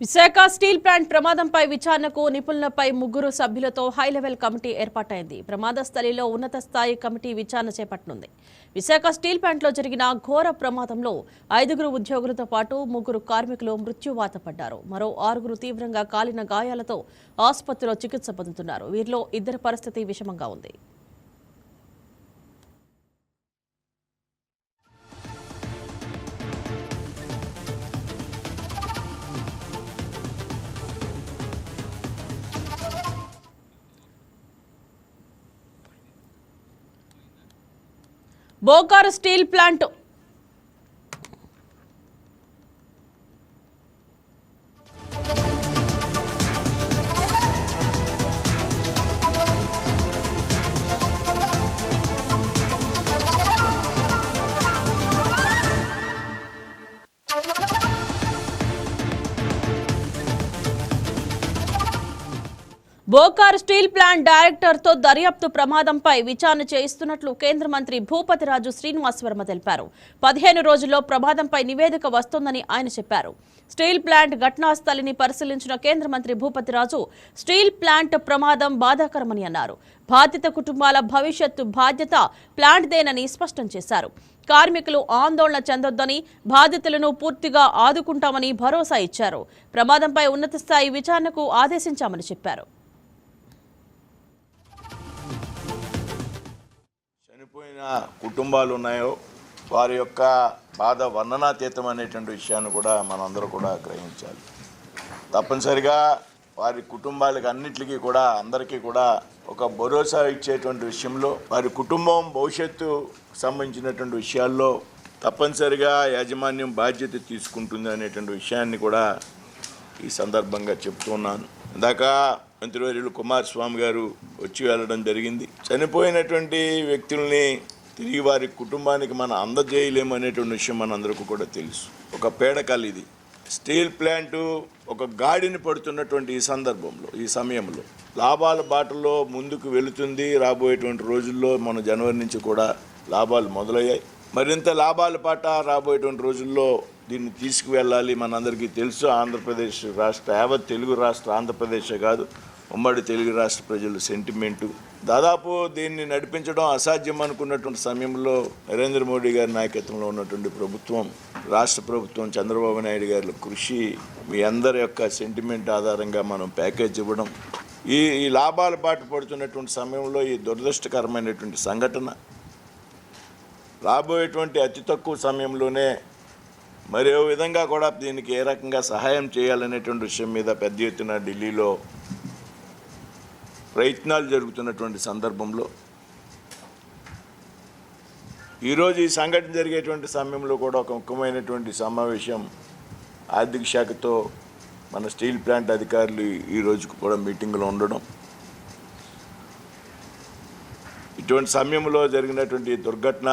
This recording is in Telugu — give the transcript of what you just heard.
విశాఖ స్టీల్ ప్లాంట్ ప్రమాదంపై విచారణకు నిపుణులపై 3 సభ్యులతో హైలెవెల్ కమిటీ ఏర్పాటైంది. ప్రమాద స్థలిలో ఉన్నత స్థాయి కమిటీ విచారణ చేపట్టనుంది. విశాఖ స్టీల్ ప్లాంట్లో జరిగిన ఘోర ప్రమాదంలో 5 ఉద్యోగులతో పాటు 3 కార్మికులు మృత్యువాత పడ్డారు. మరో 6 తీవ్రంగా కాలిన గాయాలతో ఆసుపత్రిలో చికిత్స పొందుతున్నారు. వీరిలో 2 పరిస్థితి విషమంగా ఉంది. బోకారు స్టీల్ ప్లాంట్ డైరెక్టర్తో దర్యాప్తు ప్రమాదంపై విచారణ చేయిస్తున్నట్లు కేంద్ర మంత్రి భూపతిరాజు శ్రీనివాస్ వర్మ తెలిపారు. 15 రోజుల్లో ప్రమాదంపై నివేదిక వస్తుందని ఆయన చెప్పారు. స్టీల్ ప్లాంట్ ఘటనా స్థలిని పరిశీలించిన కేంద్ర మంత్రి భూపతిరాజు స్టీల్ ప్లాంట్ ప్రమాదం బాధాకరమని అన్నారు. బాధిత కుటుంబాల భవిష్యత్తు బాధ్యత ప్లాంట్దేనని స్పష్టం చేశారు. కార్మికులు ఆందోళన చెందొద్దని, బాధితులను పూర్తిగా ఆదుకుంటామని భరోసా ఇచ్చారు. ప్రమాదంపై ఉన్నత స్థాయి విచారణకు ఆదేశించామని చెప్పారు. చనిపోయిన కుటుంబాలు ఉన్నాయో వారి యొక్క బాధ వర్ణనాతీతం అనేటువంటి విషయాన్ని కూడా మనందరూ కూడా గ్రహించాలి. తప్పనిసరిగా వారి కుటుంబాలకు అన్నిటికీ కూడా అందరికీ కూడా ఒక భరోసా ఇచ్చేటువంటి విషయంలో వారి కుటుంబం భవిష్యత్తు సంబంధించినటువంటి విషయాల్లో తప్పనిసరిగా యాజమాన్యం బాధ్యత తీసుకుంటుంది అనేటువంటి విషయాన్ని కూడా ఈ సందర్భంగా చెప్తున్నాను. ఇందాక మంత్రివర్యులు కుమారస్వామి గారు వచ్చి వెళ్ళడం జరిగింది. చనిపోయినటువంటి వ్యక్తుల్ని తిరిగి వారి కుటుంబానికి మనం అందజేయలేము అనేటువంటి విషయం మనందరికీ కూడా తెలుసు. ఒక పేడకల్ ఇది. స్టీల్ ప్లాంటు ఒక గాడిని పడుతున్నటువంటి ఈ సందర్భంలో, ఈ సమయంలో లాభాల బాటలో ముందుకు వెళుతుంది. రాబోయేటువంటి రోజుల్లో మన జనవరి నుంచి కూడా లాభాలు మొదలయ్యాయి. మరింత లాభాల పాట రాబోయేటువంటి రోజుల్లో దీన్ని తీసుకువెళ్ళాలి. మనందరికీ తెలుసు, ఆంధ్రప్రదేశ్ రాష్ట్ర యావత్ తెలుగు రాష్ట్ర ఆంధ్రప్రదేశే కాదు, ఉమ్మడి తెలుగు రాష్ట్ర ప్రజల సెంటిమెంటు. దాదాపు దీన్ని నడిపించడం అసాధ్యం అనుకున్నటువంటి సమయంలో నరేంద్ర మోడీ గారి నాయకత్వంలో ఉన్నటువంటి ప్రభుత్వం, రాష్ట్ర ప్రభుత్వం, చంద్రబాబు నాయుడు గారి కృషి, మీ అందరి యొక్క సెంటిమెంట్ ఆధారంగా మనం ప్యాకేజ్ ఇవ్వడం, ఈ లాభాల బాట పడుతున్నటువంటి సమయంలో ఈ దురదృష్టకరమైనటువంటి సంఘటన రాబోయేటువంటి అతి తక్కువ సమయంలోనే మరో విధంగా కూడా దీనికి ఏ రకంగా సహాయం చేయాలనేటువంటి విషయం మీద పెద్ద ఎత్తున ఢిల్లీలో ప్రయత్నాలు జరుగుతున్నటువంటి సందర్భంలో ఈరోజు ఈ సంఘటన జరిగేటువంటి సమయంలో కూడా ఒక ముఖ్యమైనటువంటి సమావేశం ఆర్థిక శాఖతో మన స్టీల్ ప్లాంట్ అధికారులు ఈరోజు కూడా మీటింగ్లో ఉండడం, ఇటువంటి సమయంలో జరిగినటువంటి దుర్ఘటన